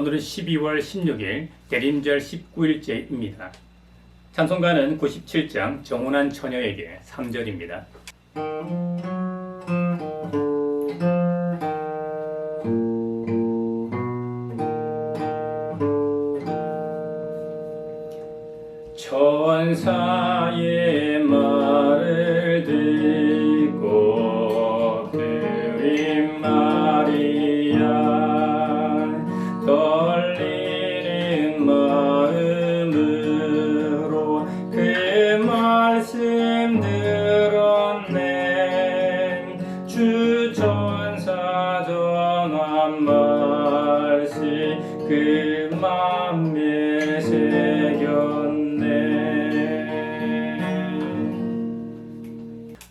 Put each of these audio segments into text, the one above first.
오늘은 12월 16일 대림절 19일째입니다. 찬송가는 97장 정혼한 처녀에게 3절입니다. 천사의 말을 듣고 드린 마리아 떨리는 마음으로 그 말씀 들었네. 주 천사 전한 말씀 그 맘에 새겼네.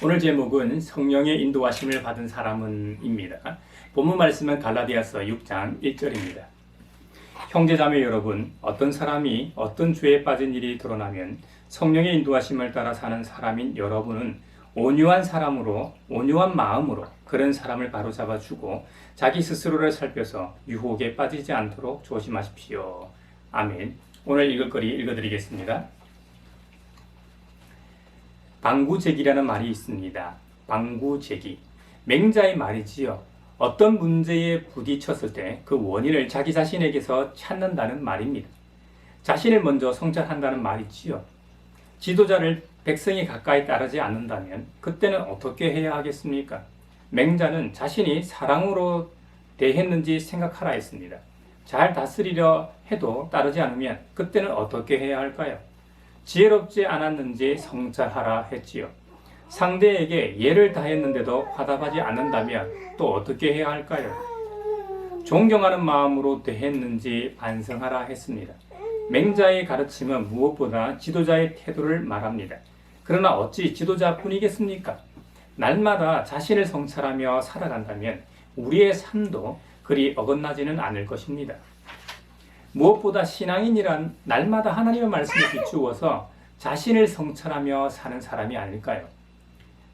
오늘 제목은 성령의 인도하심을 받은 사람은입니다. 본문 말씀은 갈라디아서 6장 1절입니다. 형제자매 여러분, 어떤 사람이 어떤 죄에 빠진 일이 드러나면 성령의 인도하심을 따라 사는 사람인 여러분은 온유한 사람으로, 온유한 마음으로 그런 사람을 바로잡아주고 자기 스스로를 살펴서 유혹에 빠지지 않도록 조심하십시오. 아멘. 오늘 읽을 거리 읽어드리겠습니다. 방구제기라는 말이 있습니다. 방구제기. 맹자의 말이지요. 어떤 문제에 부딪혔을 때 그 원인을 자기 자신에게서 찾는다는 말입니다. 자신을 먼저 성찰한다는 말이지요. 지도자를 백성이 가까이 따르지 않는다면 그때는 어떻게 해야 하겠습니까? 맹자는 자신이 사랑으로 대했는지 생각하라 했습니다. 잘 다스리려 해도 따르지 않으면 그때는 어떻게 해야 할까요? 지혜롭지 않았는지 성찰하라 했지요. 상대에게 예를 다했는데도 화답하지 않는다면 또 어떻게 해야 할까요? 존경하는 마음으로 대했는지 반성하라 했습니다. 맹자의 가르침은 무엇보다 지도자의 태도를 말합니다. 그러나 어찌 지도자뿐이겠습니까? 날마다 자신을 성찰하며 살아간다면 우리의 삶도 그리 어긋나지는 않을 것입니다. 무엇보다 신앙인이란 날마다 하나님의 말씀에 비추어서 자신을 성찰하며 사는 사람이 아닐까요?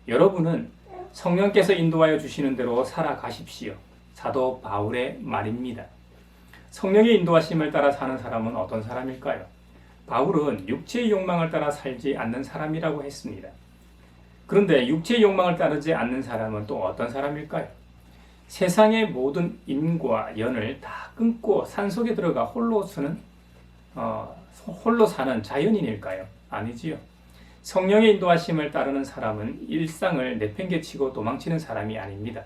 여러분은 성령께서 인도하여 주시는 대로 살아가십시오. 사도 바울의 말입니다. 성령의 인도하심을 따라 사는 사람은 어떤 사람일까요? 바울은 육체의 욕망을 따라 살지 않는 사람이라고 했습니다. 그런데 육체의 욕망을 따르지 않는 사람은 또 어떤 사람일까요? 세상의 모든 인과 연을 다 끊고 산속에 들어가 홀로 사는 자연인일까요? 아니지요. 성령의 인도하심을 따르는 사람은 일상을 내팽개치고 도망치는 사람이 아닙니다.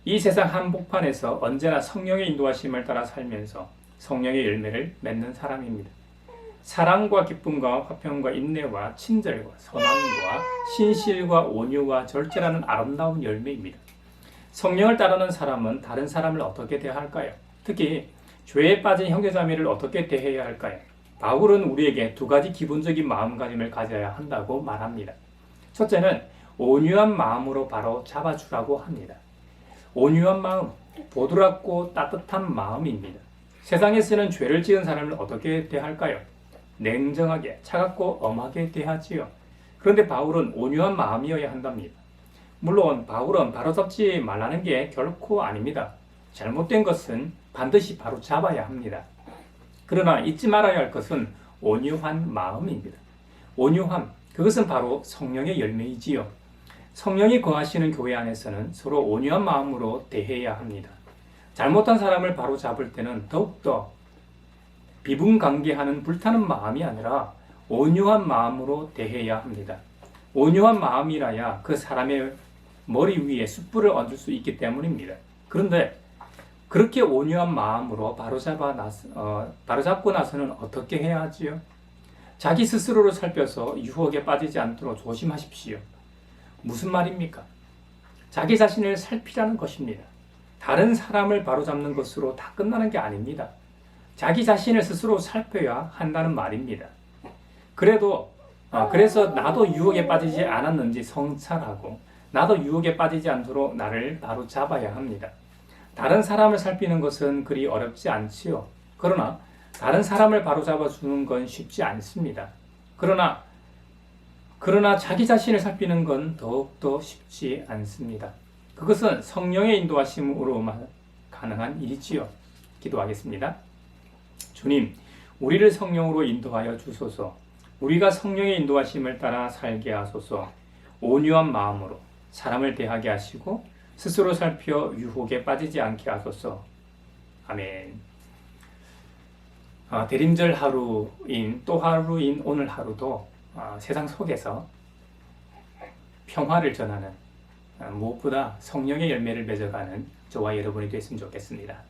이 세상 한복판에서 언제나 성령의 인도하심을 따라 살면서 성령의 열매를 맺는 사람입니다. 사랑과 기쁨과 화평과 인내와 친절과 선함과 신실과 온유와 절제라는 아름다운 열매입니다. 성령을 따르는 사람은 다른 사람을 어떻게 대할까요? 특히 죄에 빠진 형제자매를 어떻게 대해야 할까요? 바울은 우리에게 두 가지 기본적인 마음가짐을 가져야 한다고 말합니다. 첫째는 온유한 마음으로 바로 잡아주라고 합니다. 온유한 마음, 보드랍고 따뜻한 마음입니다. 세상에서는 죄를 지은 사람을 어떻게 대할까요? 냉정하게, 차갑고 엄하게 대하지요. 그런데 바울은 온유한 마음이어야 한답니다. 물론 바울은 바로잡지 말라는 게 결코 아닙니다. 잘못된 것은 반드시 바로 잡아야 합니다. 그러나 잊지 말아야 할 것은 온유한 마음입니다. 온유함, 그것은 바로 성령의 열매이지요. 성령이 거하시는 교회 안에서는 서로 온유한 마음으로 대해야 합니다. 잘못한 사람을 바로 잡을 때는 더욱더 비분관계하는 불타는 마음이 아니라 온유한 마음으로 대해야 합니다. 온유한 마음이라야 그 사람의 머리 위에 숯불을 얹을 수 있기 때문입니다. 그런데 그렇게 온유한 마음으로 바로잡고 나서는 어떻게 해야 하지요? 자기 스스로를 살펴서 유혹에 빠지지 않도록 조심하십시오. 무슨 말입니까? 자기 자신을 살피라는 것입니다. 다른 사람을 바로잡는 것으로 다 끝나는 게 아닙니다. 자기 자신을 스스로 살펴야 한다는 말입니다. 그래서 나도 유혹에 빠지지 않았는지 성찰하고 나도 유혹에 빠지지 않도록 나를 바로잡아야 합니다. 다른 사람을 살피는 것은 그리 어렵지 않지요. 그러나 다른 사람을 바로잡아주는 건 쉽지 않습니다. 그러나 자기 자신을 살피는 건 더욱더 쉽지 않습니다. 그것은 성령의 인도하심으로만 가능한 일이지요. 기도하겠습니다. 주님, 우리를 성령으로 인도하여 주소서. 우리가 성령의 인도하심을 따라 살게 하소서. 온유한 마음으로 사람을 대하게 하시고 스스로 살펴 유혹에 빠지지 않게 하소서. 아멘. 대림절 하루인 또 하루인 오늘 하루도 세상 속에서 평화를 전하는 무엇보다 성령의 열매를 맺어가는 저와 여러분이 됐으면 좋겠습니다.